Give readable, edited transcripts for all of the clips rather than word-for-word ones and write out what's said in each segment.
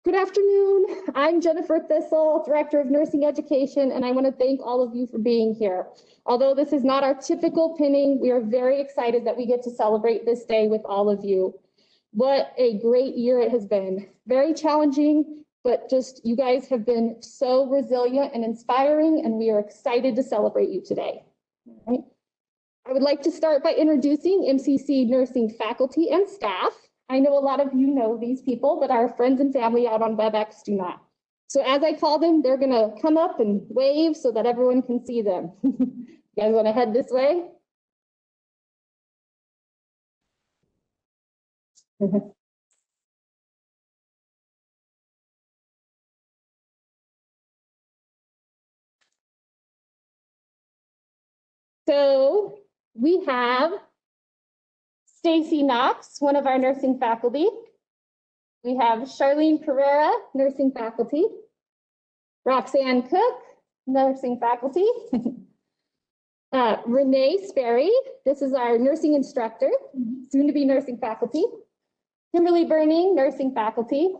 Good afternoon. I'm Jennifer Thistle, Director of Nursing Education, and I want to thank all of you for being here. Although this is not our typical pinning, we are very excited that we get to celebrate this day with all of you. What a great year it has been. Very challenging, but just you guys have been so resilient and inspiring, and we are excited to celebrate you today. All right. I would like to start by introducing MCC Nursing faculty and staff. I know a lot of you know these people, but our friends and family out on WebEx do not. So as I call them, they're gonna come up and wave so that everyone can see them. You guys wanna head this way? So we have Stacy Knox, one of our nursing faculty. We have Charlene Carrera, nursing faculty. Roxanne Cook, nursing faculty. Renee Sperry, this is our nursing instructor, soon to be nursing faculty. Kimberly Burning, nursing faculty.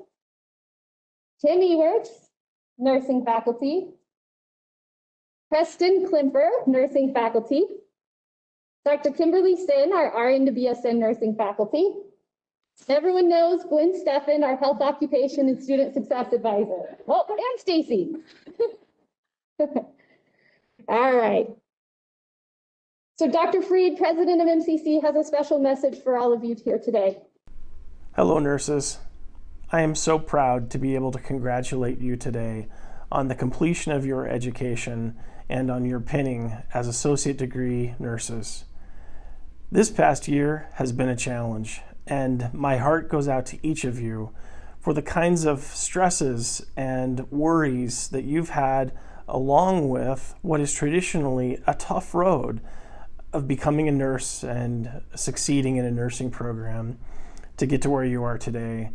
Tim Ewerts, nursing faculty. Preston Klimper, nursing faculty. Dr. Kimberly Sin, our RN to BSN nursing faculty. Everyone knows Gwen Steffen, our health occupation and student success advisor. Oh, and Stacy. All right. So Dr. Freed, president of MCC, has a special message for all of you here today. Hello, nurses. I am so proud to be able to congratulate you today on the completion of your education and on your pinning as associate degree nurses. This past year has been a challenge, and my heart goes out to each of you for the kinds of stresses and worries that you've had along with what is traditionally a tough road of becoming a nurse and succeeding in a nursing program to get to where you are today.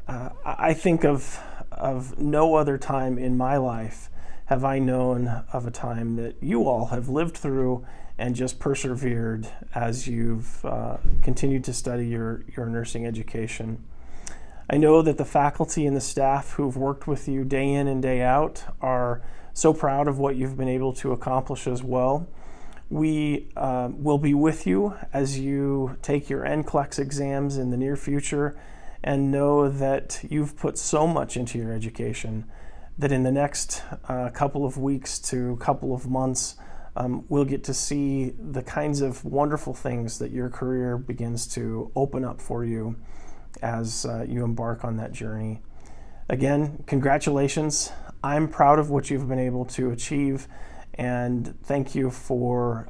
I think of no other time in my life have I known of a time that you all have lived through and just persevered as you've continued to study your nursing education. I know that the faculty and the staff who've worked with you day in and day out are so proud of what you've been able to accomplish as well. We will be with you as you take your NCLEX exams in the near future, and know that you've put so much into your education that in the next couple of weeks to couple of months, we'll get to see the kinds of wonderful things that your career begins to open up for you as you embark on that journey. Again, congratulations. I'm proud of what you've been able to achieve, and thank you for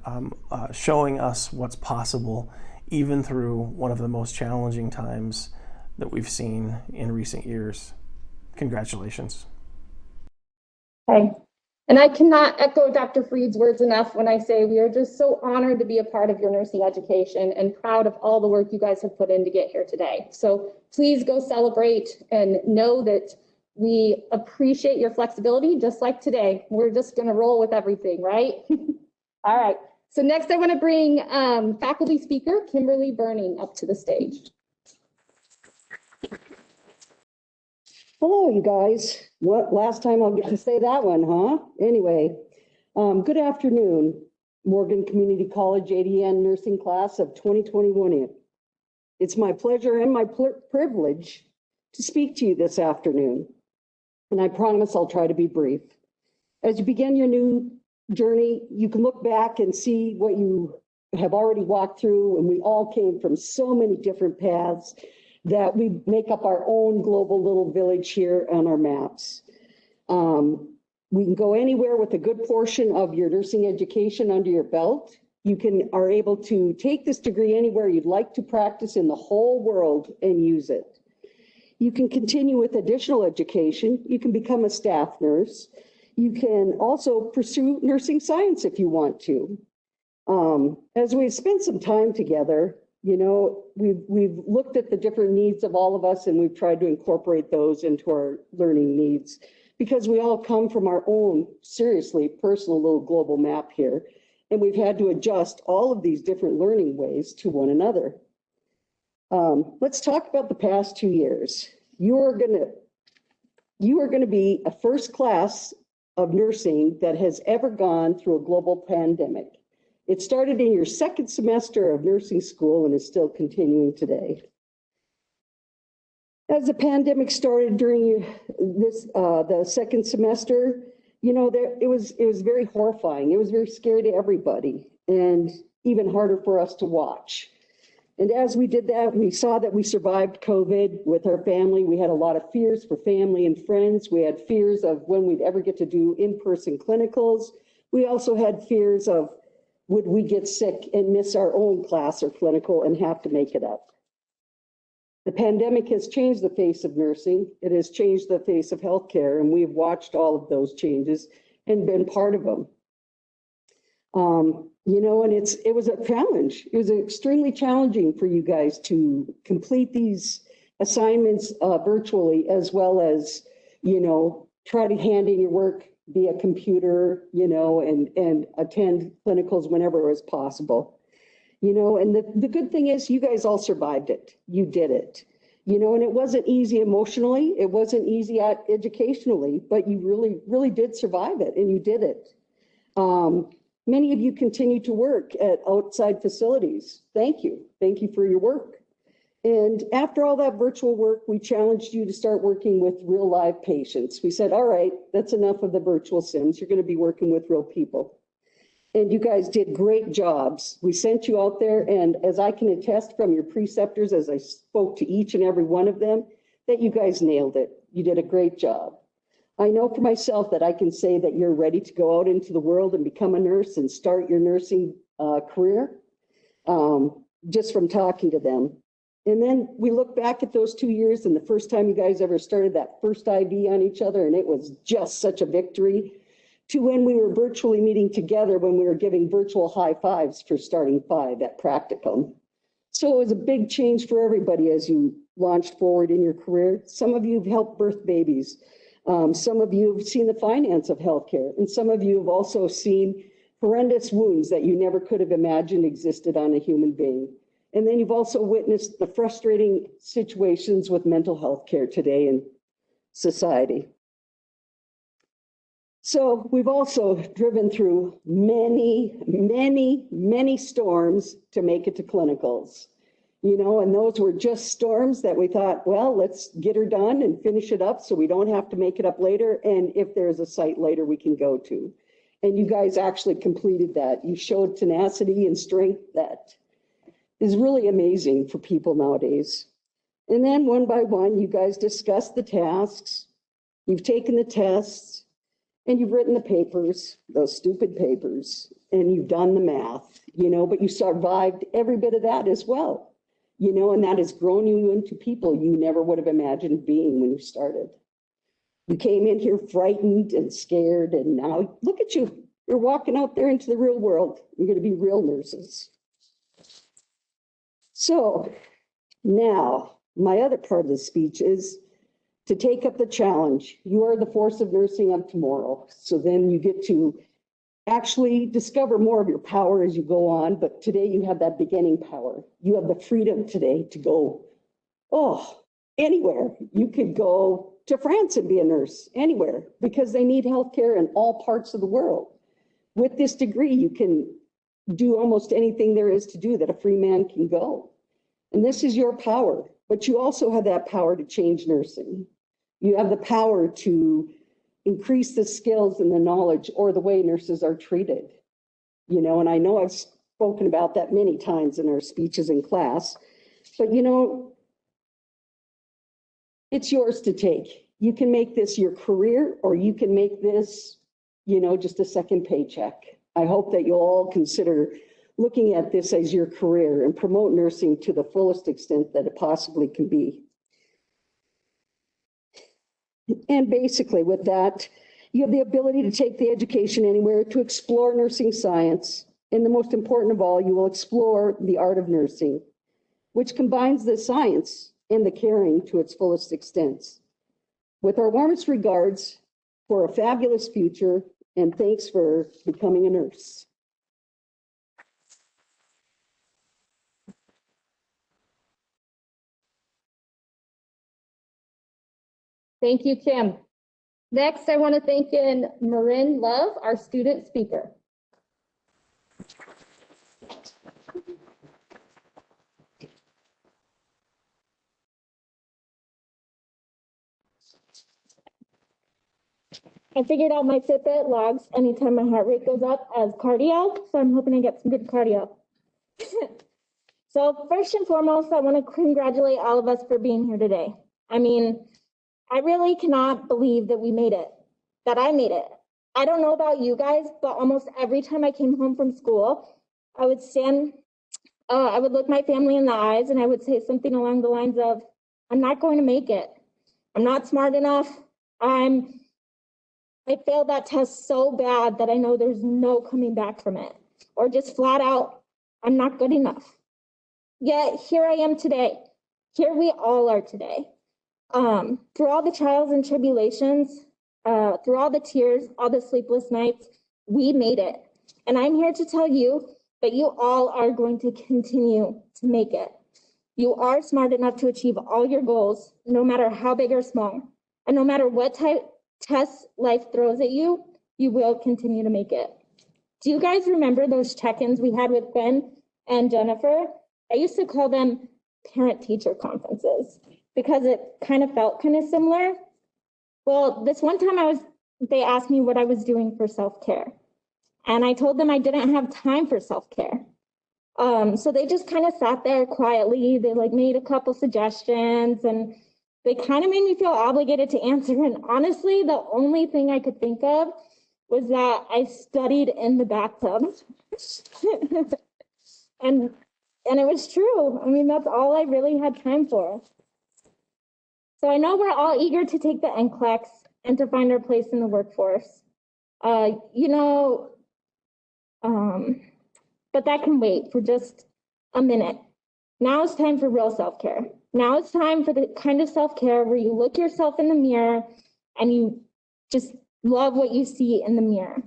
showing us what's possible even through one of the most challenging times that we've seen in recent years. Congratulations. Okay. And I cannot echo Dr. Freed's words enough when I say we are just so honored to be a part of your nursing education and proud of all the work you guys have put in to get here today. So please go celebrate and know that we appreciate your flexibility, just like today. We're just gonna roll with everything, right? All right, so next I wanna bring faculty speaker, Kimberly Burning, up to the stage. Hello, you guys. What last time I'll get to say that one, huh? Anyway, good afternoon, Morgan Community College ADN nursing class of 2021. It's my pleasure and my privilege to speak to you this afternoon, and I promise I'll try to be brief. As you begin your new journey, you can look back and see what you have already walked through, and we all came from so many different paths that we make up our own global little village here on our maps. We can go anywhere with a good portion of your nursing education under your belt. You are able to take this degree anywhere you'd like to practice in the whole world and use it. You can continue with additional education. You can become a staff nurse. You can also pursue nursing science if you want to. As we've spent some time together, you know, we've looked at the different needs of all of us, and we've tried to incorporate those into our learning needs, because we all come from our own seriously personal little global map here, and we've had to adjust all of these different learning ways to one another. Let's talk about the past 2 years. You're gonna You are going to be a first class of nursing that has ever gone through a global pandemic. It started in your second semester of nursing school and is still continuing today. As the pandemic started during the second semester, you know, it was very horrifying. It was very scary to everybody and even harder for us to watch. And as we did that, we saw that we survived COVID with our family. We had a lot of fears for family and friends. We had fears of when we'd ever get to do in-person clinicals. We also had fears of would we get sick and miss our own class or clinical and have to make it up. The pandemic has changed the face of nursing. It has changed the face of healthcare, and we've watched all of those changes and been part of them. You know, and it was a challenge. It was extremely challenging for you guys to complete these assignments virtually, as well as, you know, try to hand in your work via computer, you know, and attend clinicals whenever it was possible. You know, and the good thing is you guys all survived it. You did it. You know, and it wasn't easy emotionally. It wasn't easy educationally, but you really, really did survive it, and you did it. Many of you continue to work at outside facilities. Thank you. Thank you for your work. And after all that virtual work, we challenged you to start working with real live patients. We said, all right, that's enough of the virtual sims. You're going to be working with real people. And you guys did great jobs. We sent you out there, and as I can attest from your preceptors, as I spoke to each and every one of them, that you guys nailed it. You did a great job. I know for myself that I can say that you're ready to go out into the world and become a nurse and start your nursing career just from talking to them. And then we look back at those 2 years and the first time you guys ever started that first IV on each other, and it was just such a victory, to when we were virtually meeting together when we were giving virtual high fives for starting 5 at practicum. So it was a big change for everybody as you launched forward in your career. Some of you have helped birth babies. Some of you have seen the finance of healthcare, and some of you have also seen horrendous wounds that you never could have imagined existed on a human being. And then you've also witnessed the frustrating situations with mental health care today in society. So we've also driven through many, many, many storms to make it to clinicals. You know, and those were just storms that we thought, well, let's get her done and finish it up so we don't have to make it up later. And if there's a site later we can go to. And you guys actually completed that. You showed tenacity and strength that is really amazing for people nowadays. And then one by one, you guys discussed the tasks. You've taken the tests and you've written the papers, those stupid papers, and you've done the math, you know, but you survived every bit of that as well. You know, and that has grown you into people you never would have imagined being when you started. You came in here frightened and scared, and now look at you. You're walking out there into the real world. You're going to be real nurses. So now, my other part of the speech is to take up the challenge. You are the force of nursing of tomorrow. So then you get to actually discover more of your power as you go on, but today you have that beginning power. You have the freedom today to go, anywhere. You could go to France and be a nurse, anywhere, because they need healthcare in all parts of the world. With this degree, you can do almost anything there is to do that a free man can go. And this is your power, but you also have that power to change nursing. You have the power to increase the skills and the knowledge or the way nurses are treated. You know, and I know I've spoken about that many times in our speeches in class, but you know, it's yours to take. You can make this your career, or you can make this, you know, just a second paycheck. I hope that you'll all consider looking at this as your career and promote nursing to the fullest extent that it possibly can be. And basically with that, you have the ability to take the education anywhere, to explore nursing science. And the most important of all, you will explore the art of nursing, which combines the science and the caring to its fullest extent. With our warmest regards for a fabulous future, and thanks for becoming a nurse. Thank you, Kim. Next, I want to thank in Marin Love, our student speaker. I figured out my Fitbit logs anytime my heart rate goes up as cardio, so I'm hoping to get some good cardio. So first and foremost, I want to congratulate all of us for being here today. I mean, I really cannot believe that we made it, that I made it. I don't know about you guys, but almost every time I came home from school, I would I would look my family in the eyes and I would say something along the lines of, I'm not going to make it. I'm not smart enough. I failed that test so bad that I know there's no coming back from it. Or just flat out, I'm not good enough. Yet here I am today. Here we all are today. Through all the trials and tribulations, through all the tears, all the sleepless nights, we made it. And I'm here to tell you that you all are going to continue to make it. You are smart enough to achieve all your goals, no matter how big or small. And no matter what type tests life throws at you, you will continue to make it. Do you guys remember those check-ins we had with Gwen and Jennifer? I used to call them parent-teacher conferences because it kind of felt kind of similar. Well, this one time they asked me what I was doing for self-care. And I told them I didn't have time for self-care. So they just kind of sat there quietly. They made a couple suggestions and they kind of made me feel obligated to answer. And honestly, the only thing I could think of was that I studied in the bathtub. And it was true. I mean, that's all I really had time for. So I know we're all eager to take the NCLEX and to find our place in the workforce. But that can wait for just a minute. Now it's time for real self-care. Now it's time for the kind of self-care where you look yourself in the mirror and you just love what you see in the mirror.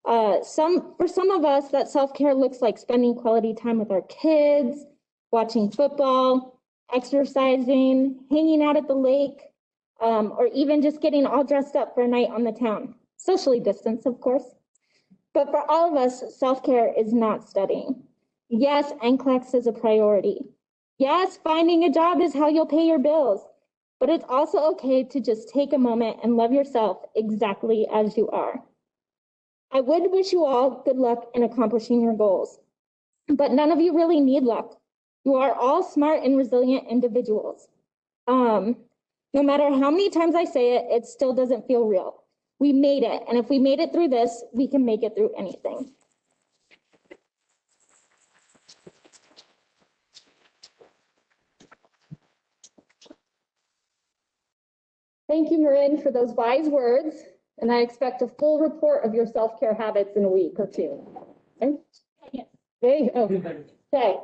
For some of us, that self-care looks like spending quality time with our kids, watching football, exercising, hanging out at the lake, or even just getting all dressed up for a night on the town. Socially distanced, of course. But for all of us, self-care is not studying. Yes, NCLEX is a priority. Yes, finding a job is how you'll pay your bills. But it's also okay to just take a moment and love yourself exactly as you are. I would wish you all good luck in accomplishing your goals, but none of you really need luck. You are all smart and resilient individuals. No matter how many times I say it, it still doesn't feel real. We made it, and if we made it through this, we can make it through anything. Thank you, Marin, for those wise words. And I expect a full report of your self-care habits in a week or two. Okay? There you go. Okay.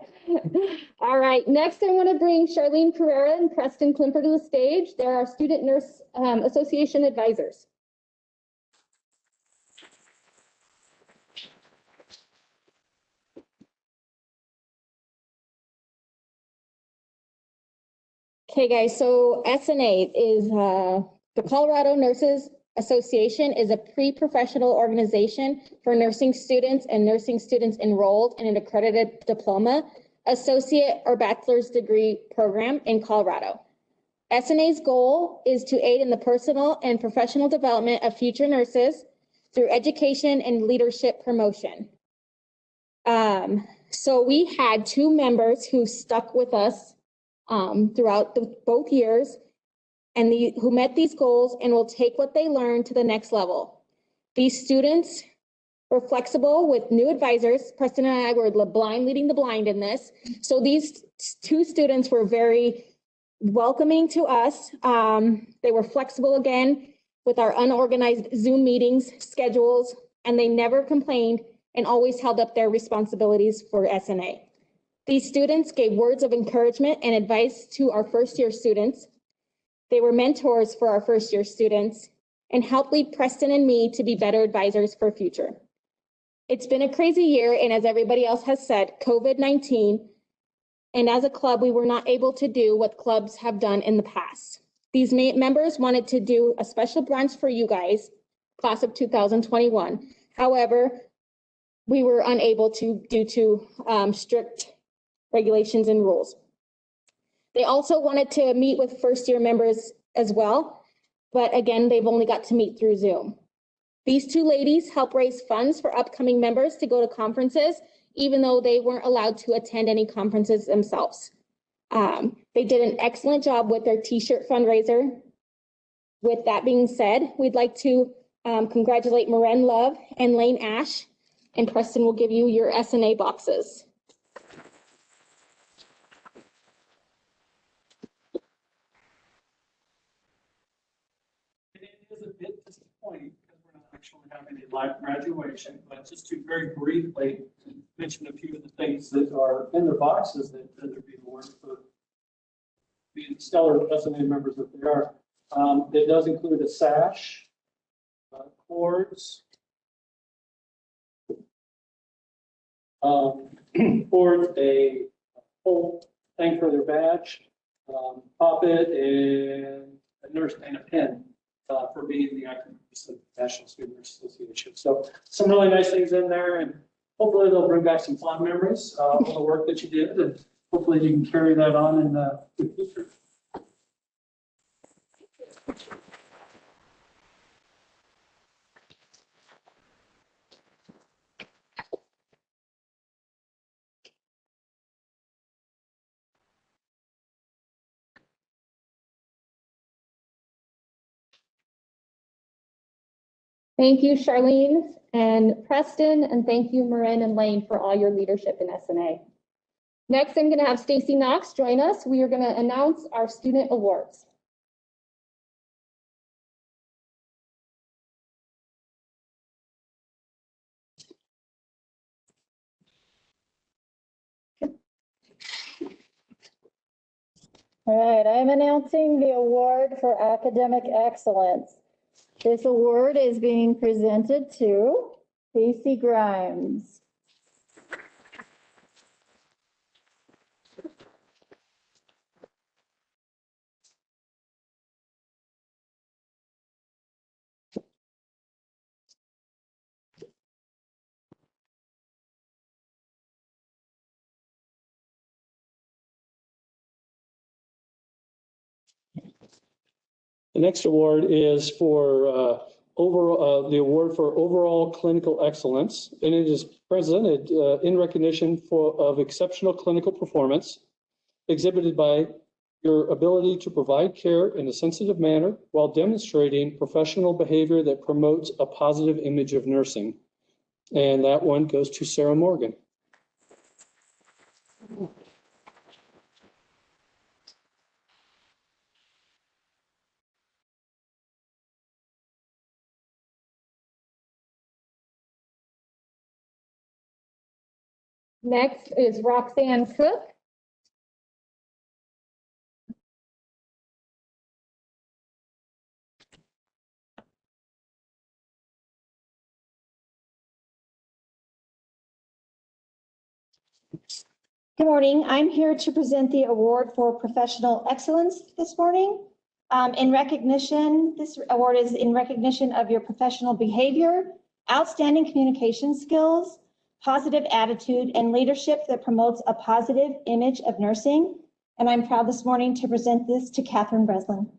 All right. Next, I want to bring Charlene Carrera and Preston Klimper to the stage. They're our Student Nurse Association advisors. Okay, guys. So SNA is the Colorado Nurses Association is a pre-professional organization for nursing students and nursing students enrolled in an accredited diploma, associate, or bachelor's degree program in Colorado. SNA's goal is to aid in the personal and professional development of future nurses through education and leadership promotion. So we had 2 members who stuck with us throughout both years and who met these goals and will take what they learned to the next level. These students were flexible with new advisors. Preston and I were leading the blind in this. So these 2 students were very welcoming to us. They were flexible again with our unorganized Zoom meetings, schedules, and they never complained and always held up their responsibilities for SNA. These students gave words of encouragement and advice to our first-year students. They were mentors for our first-year students and helped lead Preston and me to be better advisors for future. It's been a crazy year, and as everybody else has said, COVID-19, and as a club, we were not able to do what clubs have done in the past. These members wanted to do a special brunch for you guys, class of 2021. However, we were unable to due to strict regulations and rules. They also wanted to meet with first-year members as well, but again, they've only got to meet through Zoom. These two ladies help raise funds for upcoming members to go to conferences, even though they weren't allowed to attend any conferences themselves. They did an excellent job with their t-shirt fundraiser. With that being said, we'd like to congratulate Maren Love and Lane Ash, and Preston will give you your SNA boxes. It is a bit disappointing because we're not actually having a live graduation, but just to very briefly mention a few of the things that are in their boxes that they're being awarded for being stellar SNA members that they are. It does include a sash, cords, cords, a whole thing for their badge, poppet, and a nurse and a pen for being the active members of the National Student Nurse Association. So some really nice things in there, and hopefully they'll bring back some fond memories of the work that you did, and hopefully you can carry that on in the future. Thank you, Charlene and Preston, and thank you, Maren and Lane, for all your leadership in SNA. Next, I'm going to have Stacy Knox join us. We are going to announce our student awards. All right, I'm announcing the award for academic excellence. This award is being presented to Casey Grimes. The next award is for the award for overall clinical excellence, and it is presented in recognition of exceptional clinical performance exhibited by your ability to provide care in a sensitive manner while demonstrating professional behavior that promotes a positive image of nursing. And that one goes to Sarah Morgan. Next is Roxanne Cook. Good morning. I'm here to present the award for professional excellence this morning. This award is in recognition of your professional behavior, outstanding communication skills, positive attitude, and leadership that promotes a positive image of nursing. And I'm proud this morning to present this to Catherine Breslin.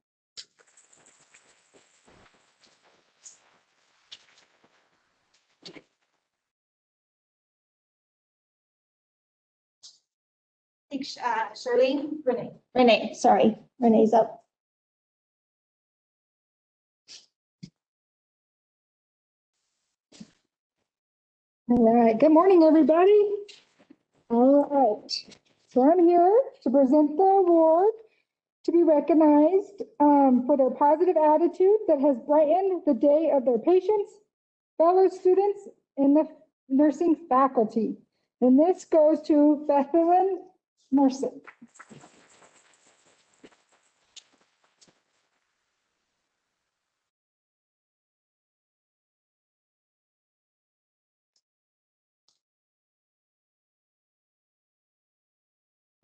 Thanks, Charlene. Renee, sorry. Renee's up. All right, good morning, everybody. All right, so I'm here to present the award to be recognized for their positive attitude that has brightened the day of their patients, fellow students, and the nursing faculty. And this goes to Bethlehem Nursing.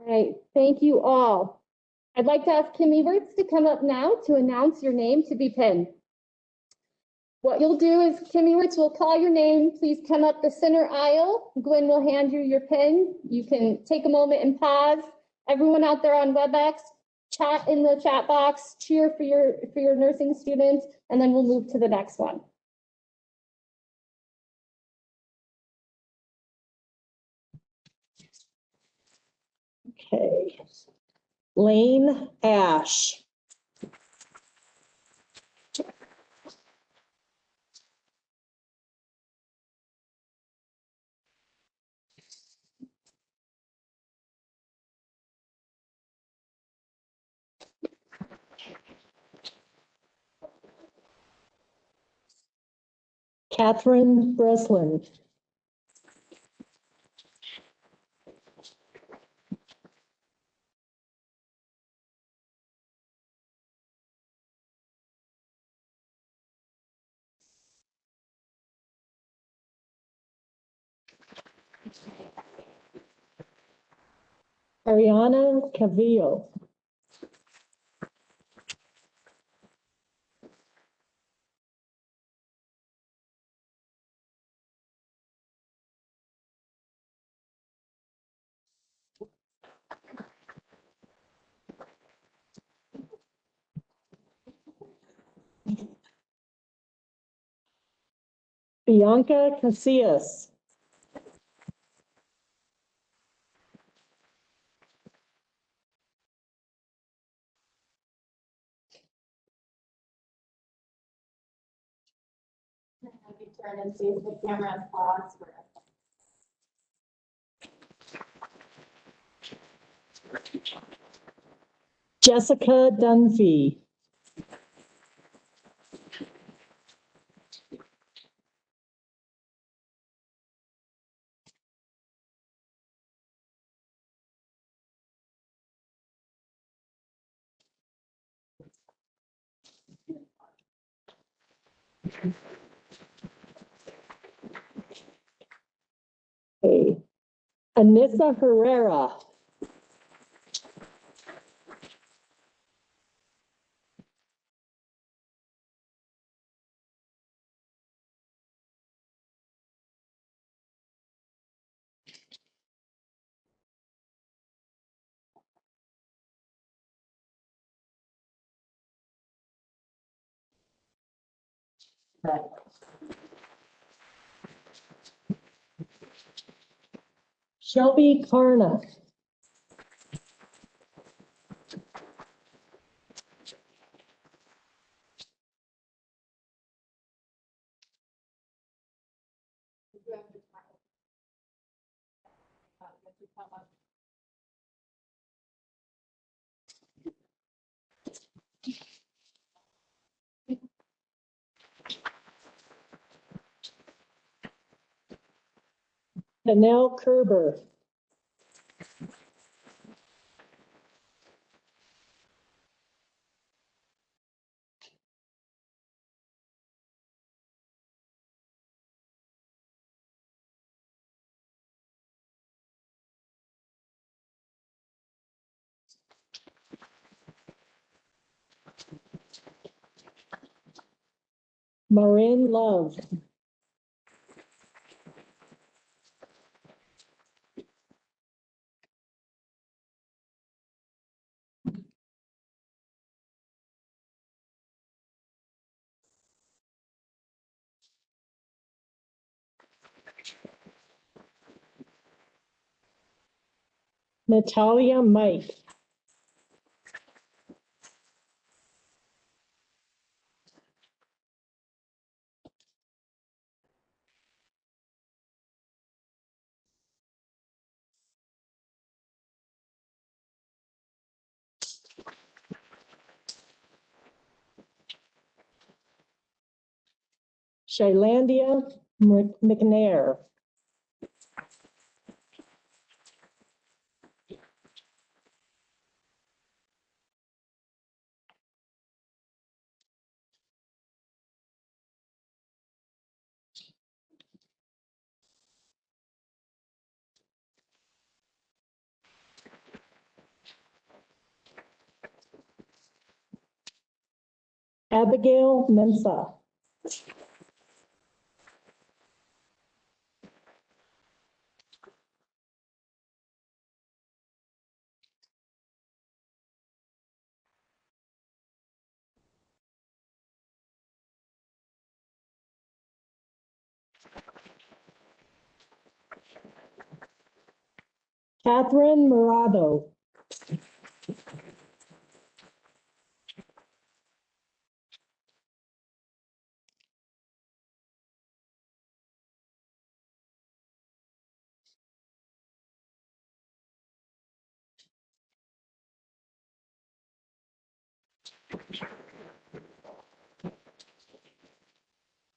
All right, thank you all. I'd like to ask Kim Everts to come up now to announce your name to be pinned. What you'll do is Kim Everts will call your name. Please come up the center aisle. Gwen will hand you your pin. You can take a moment and pause. Everyone out there on WebEx, chat in the chat box, cheer for your nursing students, and then we'll move to the next one. Okay. Lane Ash. Catherine Breslin. Ariana Cavillo. Bianca Casillas. Have you turn and see if the camera is paused. Jessica Dunphy. Okay. Anissa Herrera. Shelby Karna. Danelle Kerber. Marin Love. Natalia Mike. Shailandia McNair. Abigail Mensa. Catherine Morado.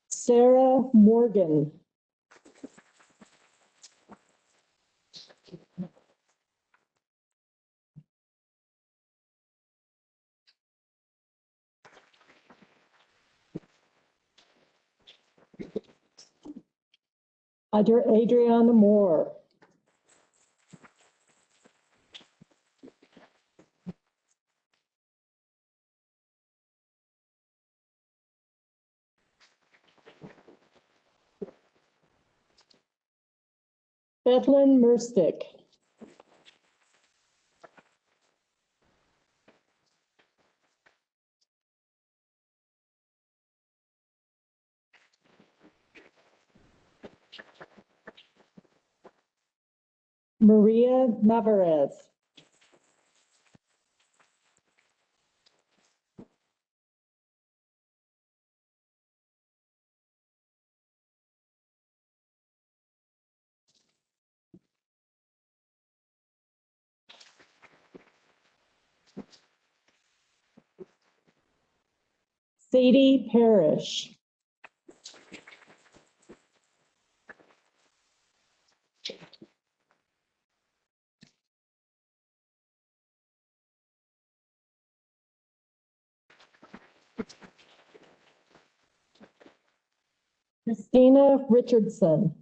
Sarah Morgan. Adriana Moore. Bethlen Merstick. Maria Navarez. Sadie Parrish. Christina Richardson.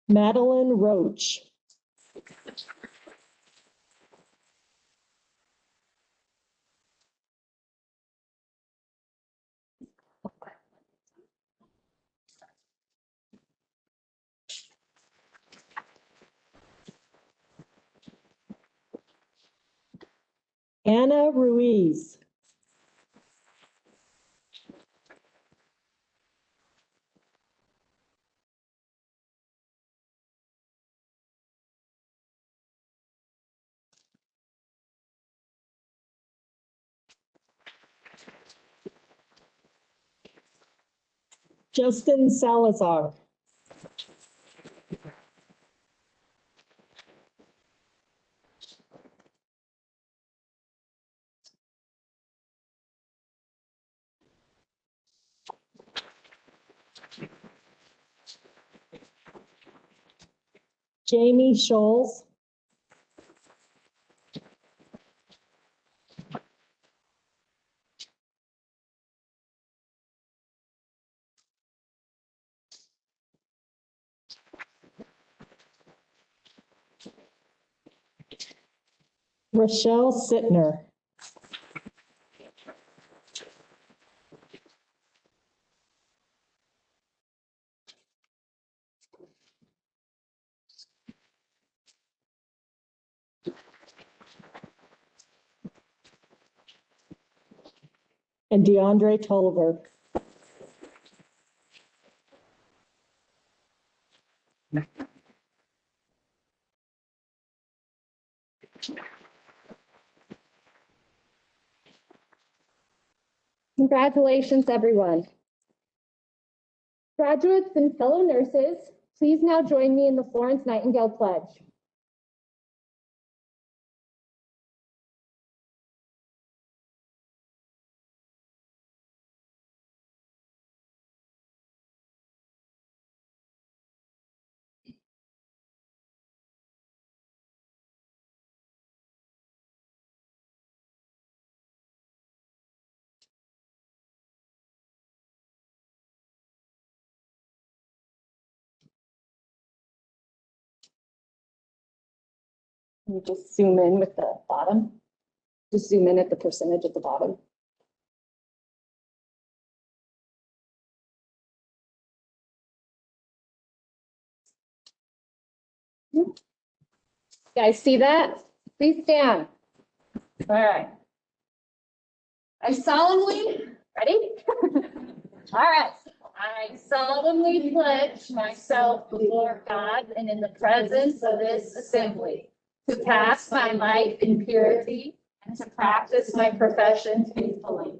Madeline Roach. Anna Ruiz. Justin Salazar. Jamie Scholes. Rochelle Sittner. And DeAndre Tolliver. Congratulations, everyone. Graduates and fellow nurses, please now join me in the Florence Nightingale Pledge. You just zoom in with the bottom. Just zoom in at the percentage at the bottom. You guys see that? Please stand. All right. I solemnly, ready? All right. I solemnly pledge myself before God and in the presence of this assembly to pass my life in purity and to practice my profession faithfully.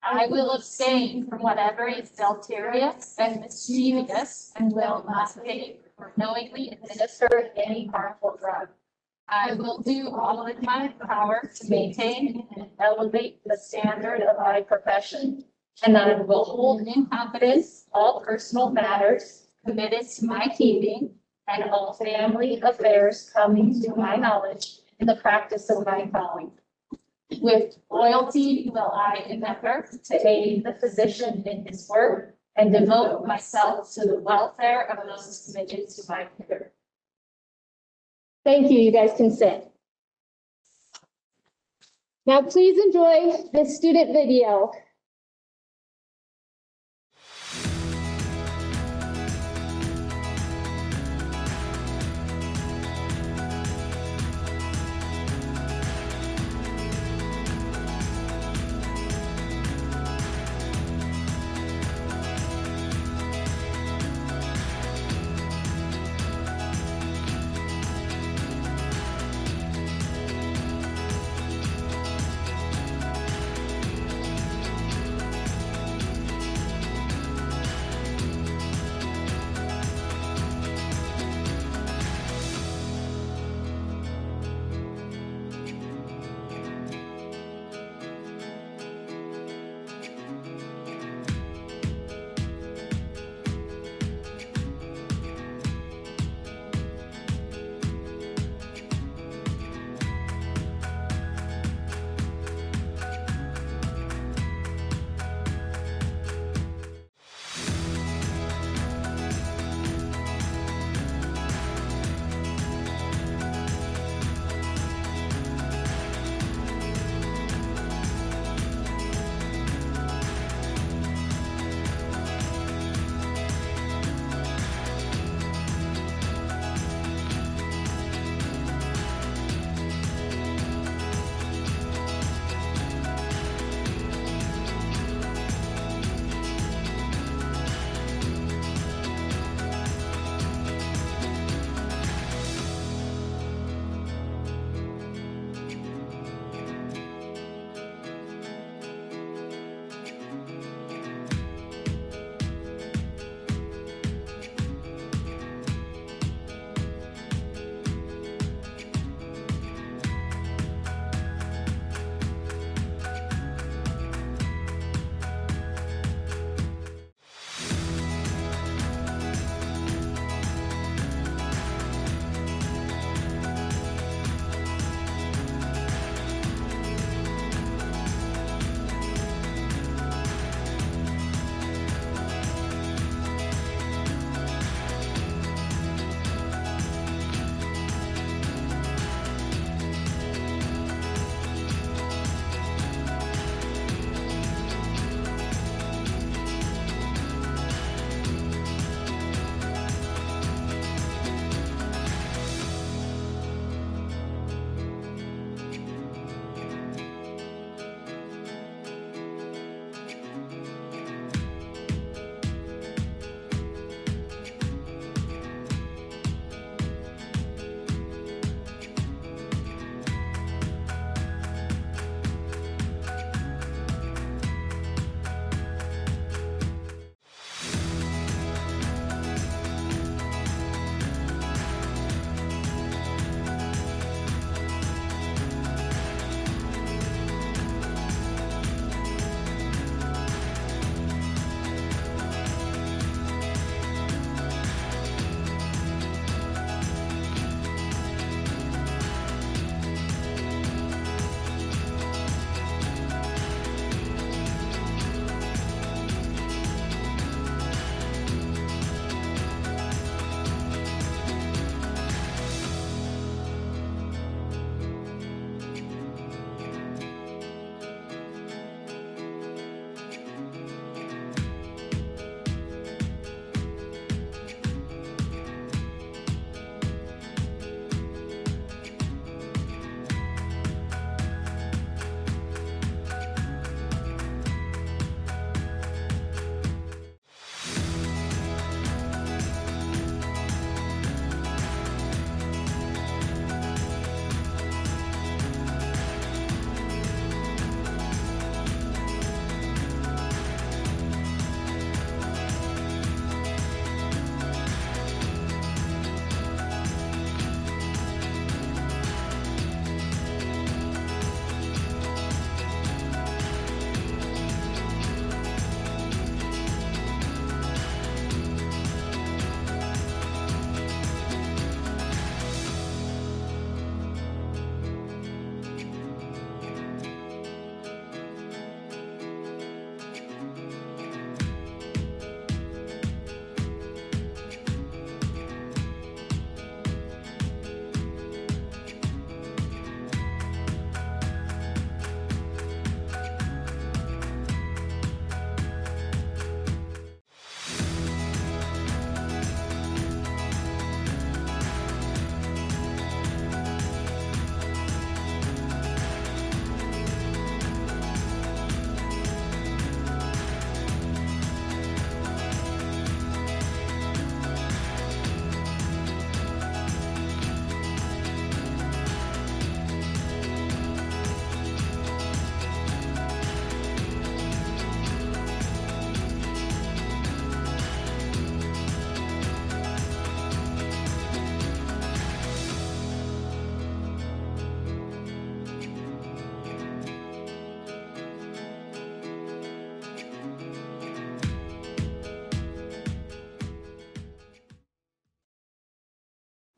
I will abstain from whatever is deleterious and mischievous and will not take or knowingly administer any harmful drug. I will do all in my power to maintain and elevate the standard of my profession, and I will hold in confidence all personal matters committed to my keeping and all family affairs coming to my knowledge in the practice of my calling. With loyalty will I endeavor to aid the physician in his work and devote myself to the welfare of those committed to my care. Thank you. You guys can sit. Now, please enjoy this student video.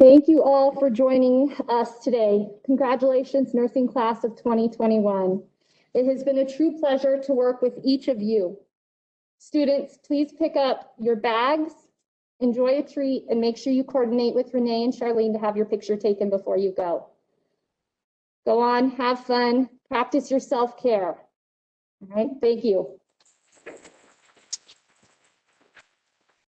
Thank you all for joining us today. Congratulations, nursing class of 2021. It has been a true pleasure to work with each of you. Students, please pick up your bags, enjoy a treat, and make sure you coordinate with Renee and Charlene to have your picture taken before you go. Go on, have fun, practice your self-care. All right, thank you.